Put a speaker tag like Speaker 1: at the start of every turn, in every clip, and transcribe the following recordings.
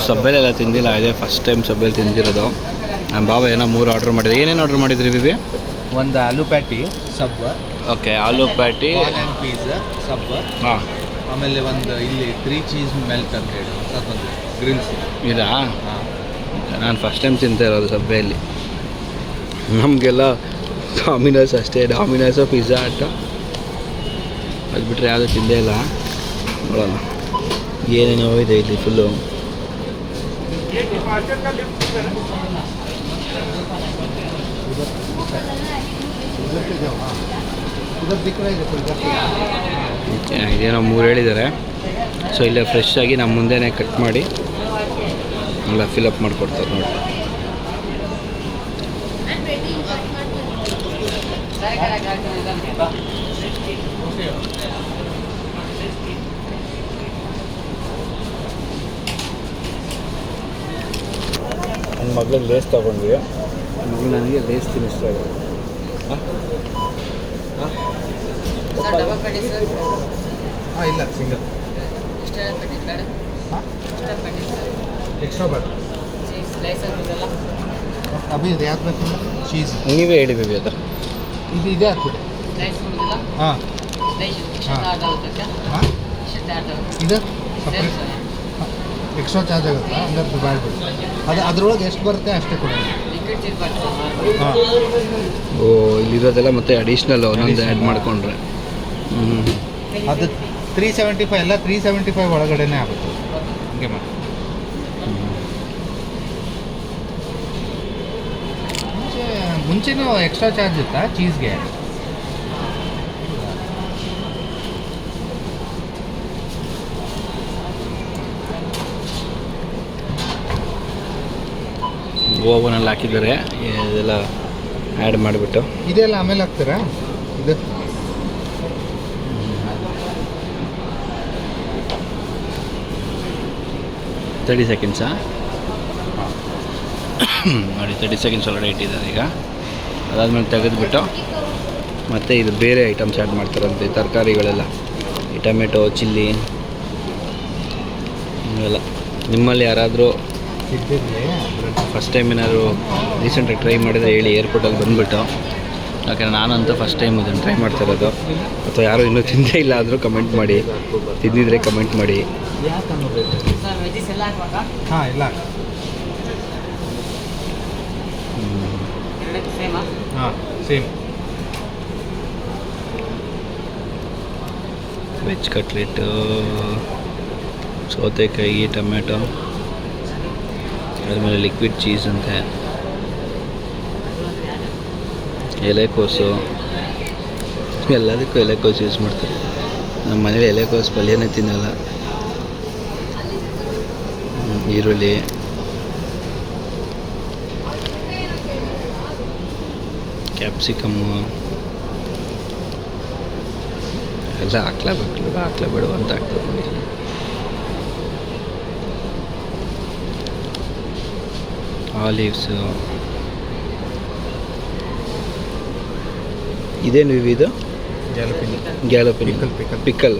Speaker 1: ಸಬ್ಬೇಲೆಲ್ಲ ತಿಂದಿಲ್ಲ, ಇದೆ first time ಸಬ್ಬೇಲಿ ತಿಂದಿರೋದು. ನಮ್ಮ ಬಾಬಾ ಏನೋ 3 ಆರ್ಡ್ರ್ ಮಾಡಿದ್ರು. ಏನೇನು ಆರ್ಡ್ರ್ ಮಾಡಿದ್ರಿ ವಿವಿ?
Speaker 2: ಒಂದು ಆಲೂ ಪ್ಯಾಟಿ ಸಬ್,
Speaker 1: ಓಕೆ, ಆಲೂ ಪ್ಯಾಟಿ,
Speaker 2: ಆನಿಯನ್ ಪೀಸ್ ಸಬ್,
Speaker 1: ಹಾಂ,
Speaker 2: ಆಮೇಲೆ ಒಂದು ಇಲ್ಲಿ 3 ಚೀಸ್ ಮೆಲ್ಟ್ ಅಂತ ಹೇಳಿ ಅದೊಂದು ಗ್ರಿಲ್ಸ್.
Speaker 1: ಇದಾ?
Speaker 2: ಹಾಂ,
Speaker 1: ನಾನು ಫಸ್ಟ್ ಟೈಮ್ ತಿಂತಾ ಇರೋದು ಸಬ್ವೆಯಲ್ಲಿ. ನಮಗೆಲ್ಲ ಡಾಮಿನೋಸ್ ಅಷ್ಟೇ, ಡಾಮಿನೋಸು ಪಿಜ್ಜಾ ಹಟ್, ಅದು ಬಿಟ್ಟರೆ ಯಾವುದೂ ತಿಂದೇ ಇಲ್ಲ. ನೋಡೋಣ ಏನೇನೋ ಇದೆ ಇಲ್ಲಿ ಫುಲ್ಲು. ಇದೇನೋ 3 ಹೇಳಿದ್ದಾರೆ. ಸೊ ಇಲ್ಲೇ ಫ್ರೆಶ್ ಆಗಿ ನಮ್ಮ ಮುಂದೆನೇ ಕಟ್ ಮಾಡಿ ಎಲ್ಲ ಫಿಲಪ್ ಮಾಡಿಕೊಡ್ತಾರೆ ನೋಡಿ. ನನ್ನ ಮಗಳಿಗೆ ಲೇಸ್ ತೊಗೊಂಡ್ವಿ. ಮಗಳು ನನಗೆ ಲೇಸ್ ತಿನ್ನಿಸ್ತಾ ಇದೆ.
Speaker 2: ಹಾಂ, ಇಲ್ಲ ಸಿಂಗಲ್ ಎಕ್ಸ್ಟ್ರಾ ಬೇಡ. ಅಭಿ ಇದು ಯಾವ್ದು ಬೇಕು? ಚೀಸ್
Speaker 1: ನೀವೇ ಹೇಳಿ ಬೇಬಿ ಅದು.
Speaker 2: ಇದು ಇದೆ ಹಾಕ್ಬಿಡಿ. ಹಾಂ ಹಾಂ, ಇದು ಎಕ್ಸ್ಟ್ರಾ ಚಾರ್ಜ್ ಆಗುತ್ತಾ? ಹಂಗಾದ್ರೆ ಬೇಡ ಬಿಡಿ. ಅದ್ರೊಳಗೆ ಎಷ್ಟು ಬರುತ್ತೆ ಅಷ್ಟೇ ಕೊಡಿ. ಹಾಂ,
Speaker 1: ಓ, ಇಲ್ಲಿರೋದೆಲ್ಲ ಮತ್ತೆ ಅಡಿಷ್ನಲ್ ಒಂದೊಂದು ಆ್ಯಡ್ ಮಾಡಿಕೊಂಡ್ರೆ
Speaker 2: ಅದು 375 ಎಲ್ಲ 375 ಒಳಗಡೆನೇ ಆಗುತ್ತೆ. ಹಂಗೆ ಮಾಡಿ. ಮುಂಚೆನೂ ಎಕ್ಸ್ಟ್ರಾ ಚಾರ್ಜ್ ಇತ್ತಾ ಚೀಸ್ಗೆ?
Speaker 1: ಓವನಲ್ಲಿ ಹಾಕಿದ್ದಾರೆ, ಇದೆಲ್ಲ ಆ್ಯಡ್ ಮಾಡಿಬಿಟ್ಟು.
Speaker 2: ಇದೆಲ್ಲ ಆಮೇಲೆ ಹಾಕ್ತೀರಾ? ಇದು
Speaker 1: 30 ಸೆಕೆಂಡ್ಸಾ? ನೋಡಿ, 30 ಸೆಕೆಂಡ್ಸ್ ಒಳಗಡೆ ಇಟ್ಟಿದ್ದಾರೆ. ಈಗ ಅದಾದಮೇಲೆ ತೆಗೆದುಬಿಟ್ಟು ಮತ್ತು ಇದು ಬೇರೆ ಐಟಮ್ಸ್ ಆ್ಯಡ್ ಮಾಡ್ತಾರಂತೆ, ತರಕಾರಿಗಳೆಲ್ಲ, ಈ ಟೊಮೆಟೊ, ಚಿಲ್ಲಿ ಇವೆಲ್ಲ. ನಿಮ್ಮಲ್ಲಿ ಯಾರಾದರೂ ಫಸ್ಟ್ ಟೈಮ್ ಏನಾದರೂ ರೀಸೆಂಟಾಗಿ ಟ್ರೈ ಮಾಡಿದರೆ ಹೇಳಿ, ಏರ್ಪೋರ್ಟಲ್ಲಿ ಬಂದುಬಿಟ್ಟು. ಯಾಕಂದರೆ ನಾನಂತೂ ಫಸ್ಟ್ ಟೈಮ್ ಇದನ್ನು ಟ್ರೈ ಮಾಡ್ತಾ ಇರೋದು. ಅಥವಾ ಯಾರೂ ಇನ್ನೂ ತಿಂದೇ ಇಲ್ಲ ಆದರೂ ಕಮೆಂಟ್ ಮಾಡಿ, ತಿಂದಿದ್ರೆ ಕಮೆಂಟ್ ಮಾಡಿ.
Speaker 2: ಹಾಂ, ಇಲ್ಲ ಹಾಂ ಸೇಮ್.
Speaker 1: ವೆಜ್ ಕಟ್ಲೆಟು, ಸೌತೆಕಾಯಿ, ಟೊಮೆಟೊ, ಅದಾದಮೇಲೆ ಲಿಕ್ವಿಡ್ ಚೀಸ್ ಅಂತೆ, ಎಲೆಕೋಸು, ಎಲ್ಲದಕ್ಕೂ ಎಲೆಕೋಸು ಯೂಸ್ ಮಾಡ್ತಾರೆ. ನಮ್ಮ ಮನೇಲಿ ಎಲೆಕೋಸು ಪಲ್ಯನೇ ತಿನ್ನಲ್ಲ. ಈರುಳ್ಳಿ, ಕ್ಯಾಪ್ಸಿಕಮ್ಮು ಎಲ್ಲ ಹಾಕ್ಲೇಬೇಡ ಅಂತ ಆಗ್ತದೆ. ಆಲಿವ್ಸು. ಇದೇನು ಇದು? ಗ್ಯಾಲಪಿನಿ ಪಿಕಲ್.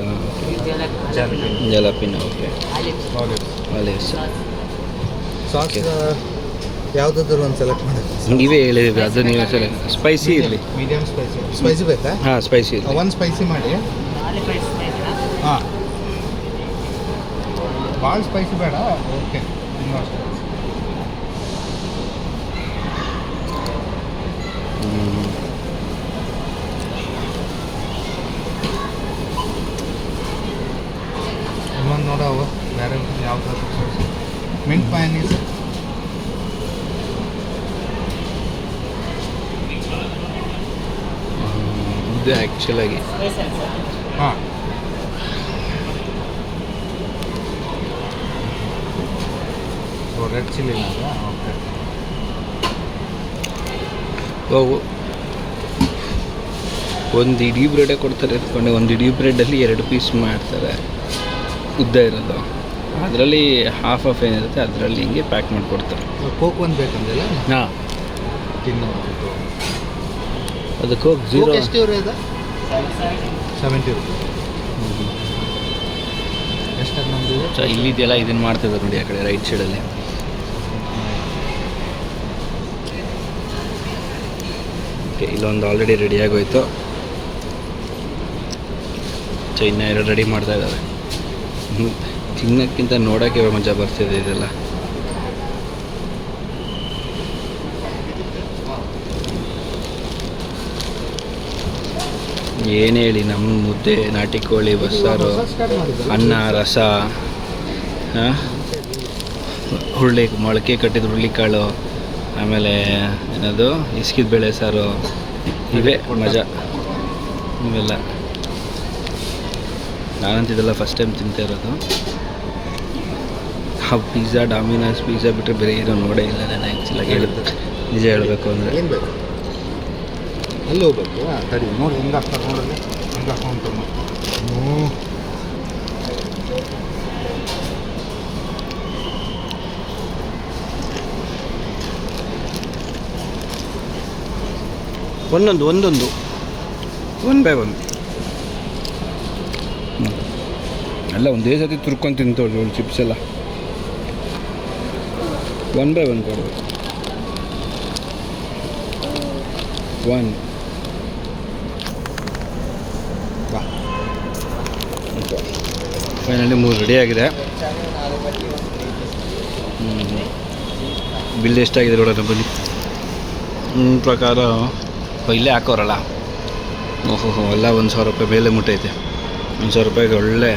Speaker 1: ಜಾಲಪಿನ, ಓಕೆ. ಆಲಿವ್ಸ್.
Speaker 2: ಸಾಸ್ ಯಾವುದಾದ್ರೂ ಒಂದು ಸೆಲೆಕ್ಟ್ ಮಾಡಿ.
Speaker 1: ನೀವೇ ಹೇಳಿದ್ರಿ, ಅದು ನೀವೇ ಸೆಲೆಕ್ಟ್. ಸ್ಪೈಸಿ ಇರಲಿ.
Speaker 2: ಮೀಡಿಯಮ್ ಸ್ಪೈಸಿ ಬೇಕಾ?
Speaker 1: ಹಾಂ, ಸ್ಪೈಸಿ ಇರಲಿ.
Speaker 2: ಒಂದು ಸ್ಪೈಸಿ ಮಾಡಿ. ಹಾಂ, ಭಾಳ ಸ್ಪೈಸಿ ಬೇಡ. ಓಕೆ, ಇನ್ನೂ ಅಷ್ಟೇ. ಇನ್ನೊಂದು ನೋಡವು ಬೇರೆ ಯಾವ್ದಾದ್ರು ಮಿಂಟ್ ಮಯೋನೀಸ್.
Speaker 1: ಇದು ಆ್ಯಕ್ಚುಲಾಗಿ
Speaker 2: ಹಾಂ, ರೆಡ್ ಚಿಲ್ಲಿ ಇಲ್ಲ. ಓಕೆ,
Speaker 1: ಒಂದು ಇಡೀ ಬ್ರೆಡೇ ಕೊಡ್ತಾರೆ ಅಂದ್ಕೊಂಡೆ. ಒಂದು ಇಡೀ ಬ್ರೆಡ್ಡಲ್ಲಿ 2 ಪೀಸ್ ಮಾಡ್ತಾರೆ, ಉದ್ದ ಇರೋದು. ಅದರಲ್ಲಿ ಹಾಫ್ ಏನಿರುತ್ತೆ ಅದರಲ್ಲಿ ಹಿಂಗೆ ಪ್ಯಾಕ್ ಮಾಡಿಕೊಡ್ತಾರೆ.
Speaker 2: ಕೋಕ್ ಒಂದು ಬೇಕಂದ್ರೆ
Speaker 1: ಹಾಂ,
Speaker 2: ತಿನ್ನೋದು.
Speaker 1: ಅದು ಕೋಕ್ ಜೀರೋ
Speaker 2: ಎಷ್ಟು ಇವ್ರೆ? ಇದು 70 ರೂಪಾಯಿ. ಎಷ್ಟು ನಮ್ಮದು?
Speaker 1: ಸೊ ಇಲ್ಲಿದೆಯಲ್ಲ ಇದನ್ನು ಮಾಡ್ತಿದ್ದಾರೆ ನೋಡಿ ಆ ಕಡೆ ರೈಟ್ ಸೈಡಲ್ಲಿ. ಓಕೆ, ಇಲ್ಲೊಂದು ಆಲ್ರೆಡಿ ರೆಡಿ ಆಗೋಯ್ತು. ಸೊ ಇನ್ನೂ ಎರಡು ರೆಡಿ ಮಾಡ್ತಾ ಇದ್ದಾರೆ. ತಿನ್ನೋಕ್ಕಿಂತ ನೋಡೋಕ್ಕೆ ಮಜಾ ಬರ್ತಿದೆ ಇದೆಲ್ಲ. ಏನು ಹೇಳಿ, ನಮ್ಮ ಮುದ್ದೆ, ನಾಟಿ ಕೋಳಿ, ಬಸ್ಸಾರು, ಅನ್ನ, ರಸ, ಹುರುಳಿ, ಮೊಳಕೆ ಕಟ್ಟಿದ ಹುರುಳಿಕಾಳು, ಆಮೇಲೆ ಏನದು ಇಸ್ಕಿದ ಬೇಳೆ ಸಾರು, ಇವೇ ಮಜಾ ಇವೆಲ್ಲ. ನಾನಂತಿದ್ದೆಲ್ಲ ಫಸ್ಟ್ ಟೈಮ್ ತಿಂತಾ ಇರೋದು. ಆ ಪಿಜ್ಜಾ, ಡಾಮಿನೋಸ್ ಪಿಜ್ಜಾ ಬಿಟ್ಟರೆ ಬೇರೆ ಏನೋ ನೋಡೇ ಇಲ್ಲ ನಾನು ಆ್ಯಕ್ಚುಲಾಗಿ ಹೇಳಿದ್ದು, ನಿಜ ಹೇಳಬೇಕು ಅಂದರೆ.
Speaker 2: ಏನು ಬೇಕು ಅಲ್ಲಿ ಹೋಗ್ಬೇಕು ತಡಿ ನೋಡಿ ಹೆಂಗೆ ಹಾಕ್ತಾರೆ ನೋಡಲ್ಲಿ ಹೆಂಗೆ ಹಾಕೊಂತ
Speaker 1: ಒಂದೊಂದು ಒನ್ ಬೈ ಒನ್ ಎಲ್ಲ ಒಂದೇ ಸತಿ ತುರ್ಕೊಂಡು ತಿಂತವ್ರಿ ಚಿಪ್ಸ್ ಎಲ್ಲ. ಒನ್ ಬೈ ಒನ್ ಕೊಡಬೇಕು. ಒನ್ ಫೈನಲಿ 3 ರೆಡಿ ಆಗಿದೆ. ಬಿಲ್ ಎಷ್ಟಾಗಿದೆ ನೋಡೋಣ ಬನ್ನಿ. ನನ್ನ ಪ್ರಕಾರ ಇಲ್ಲೇ ಹಾಕೋರಲ್ಲ, ಓಹೋ ಎಲ್ಲ 1,000 ರೂಪಾಯಿ ಮೇಲೆ ಮುಟ್ಟೈತೆ. 1,000 ರೂಪಾಯಿಗೆ ಒಳ್ಳೆ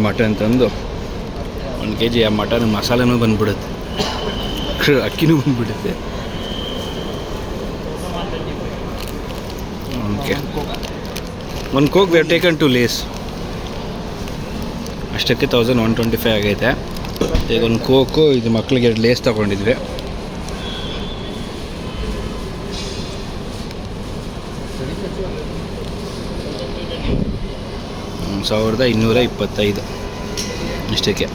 Speaker 1: ಮಟನ್ ತಂದು 1 kg ಆ ಮಟನ್ ಮಸಾಲೆನೂ ಬಂದುಬಿಡುತ್ತೆ, ಅಕ್ಕಿನೂ ಬಂದುಬಿಡುತ್ತೆ. Okay, 1 coke we have taken 2 Lay's. ಅಷ್ಟಕ್ಕೆ 1125 ಆಗೈತೆ. ಈಗ 1 ಕೋಕು, ಇದು ಮಕ್ಕಳಿಗೆ 2 ಲೇಸ್ ತೊಗೊಂಡಿದ್ವಿ. $1,225 ಇಷ್ಟಕ್ಕೆ.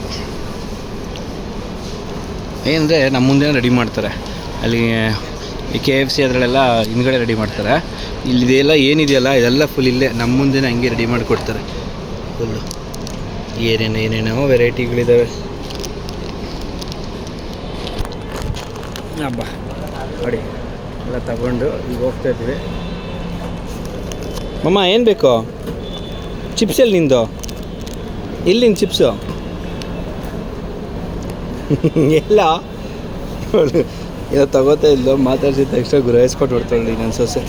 Speaker 1: ಏನಂದರೆ ನಮ್ಮ ಮುಂದೆ ರೆಡಿ ಮಾಡ್ತಾರೆ, ಅಲ್ಲಿ KFC ಅದರಲ್ಲೆಲ್ಲ ಹಿಂದ್ಗಡೆ ರೆಡಿ ಮಾಡ್ತಾರೆ. ಇಲ್ಲಿದೆಲ್ಲ ಏನಿದೆಯಲ್ಲ ಇದೆಲ್ಲ ಫುಲ್ ಇಲ್ಲೇ ನಮ್ಮ ಮುಂದೆನೇ ಹಂಗೆ ರೆಡಿ ಮಾಡಿಕೊಡ್ತಾರೆ. ಫುಲ್ಲು ಏನೇನೋ ವೆರೈಟಿಗಳಿದ್ದಾವೆ. ಹಬ್ಬ ನೋಡಿ ಎಲ್ಲ ತಗೊಂಡು ಈಗ ಹೋಗ್ತಾಯಿದ್ವಿ. ಮಮ್ಮ ಏನು ಬೇಕು? ಚಿಪ್ಸ್ ಎಲ್ಲಿ ನಿಂದು? ಎಲ್ಲಿಂದ ಚಿಪ್ಸು? ಎಲ್ಲ ಏನೋ ತಗೋತಾ ಇಲ್ಲೋ, ಮಾತಾಡ್ಸಿದ ತಕ್ಷಣ ಗುರಾಯಿಸ್ಕೊಟ್ಟು ಹೊಡ್ತಾಳೆ ನನ್ನ ಸೊಸೆ.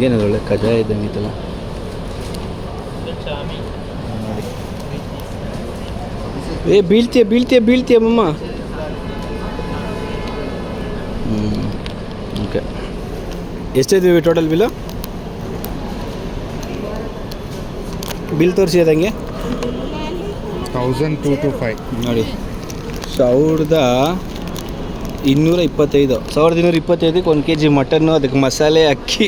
Speaker 1: ಏನದು ಒಳ್ಳೆ ಕಜಾಯ ಇದ್ದಂಗೆ ಐತಲ್ಲ ನೋಡಿ. ಬೀಳ್ತೀಯ ಮಮ್ಮ. Okay, ಎಷ್ಟಿದ್ದೀವಿ total bill? ಬಿಲ್ ತೋರಿಸಿ ಅದಂಗೆ
Speaker 2: 1,225
Speaker 1: ನೋಡಿ. 1,225. 1,225ಕ್ಕೆ 1 kg ಮಟನ್ನು, ಅದಕ್ಕೆ ಮಸಾಲೆ, ಅಕ್ಕಿ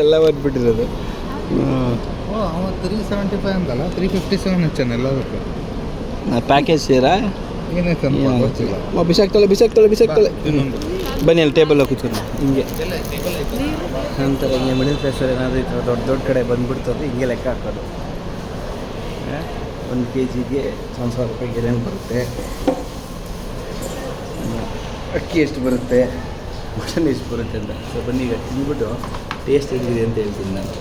Speaker 1: ಎಲ್ಲ ಬಂದ್ಬಿಟ್ಟಿರೋದು.
Speaker 2: ಅವನು 375 ಅಂದಲ್ಲ, 357 ಹೆಚ್ಚಾನೆ ಎಲ್ಲದಕ್ಕೂ.
Speaker 1: ಪ್ಯಾಕೇಜ್ ಸೇರಾ
Speaker 2: ಏನೈತೆ ಗೊತ್ತಿಲ್ಲ.
Speaker 1: ಬಿಸಾಕ್ತಾಳೆ. ಬನ್ನಿ ಅಲ್ಲಿ ಟೇಬಲ್ ಕೂತ್ಕೊಂಡು ಹಿಂಗೆ ಅಂತಾರೆ. ಹಿಂಗೆ ಮಿಡಲ್ ಕ್ಲಾಸಲ್ಲಿ ಏನಾದರೂ ಈ ಥರ ದೊಡ್ಡ ಕಡೆ ಬಂದುಬಿಡ್ತದೆ, ಹಿಂಗೆ ಲೆಕ್ಕ ಹಾಕೋದು. 1 kgಗೆ 1,000 ರೂಪಾಯಿಗೆ ಏನೇನು ಬರುತ್ತೆ, ಅಕ್ಕಿ ಎಷ್ಟು ಬರುತ್ತೆ, ಮಟನ್ ಎಷ್ಟು ಬರುತ್ತೆ ಅಂತ. ಸೊ ಬನ್ನಿ ಈಗ ತಿಂದ್ಬಿಟ್ಟು ಟೇಸ್ಟ್ ಹೇಗಿದೆ ಅಂತ ಹೇಳ್ತೀನಿ ನಾನು.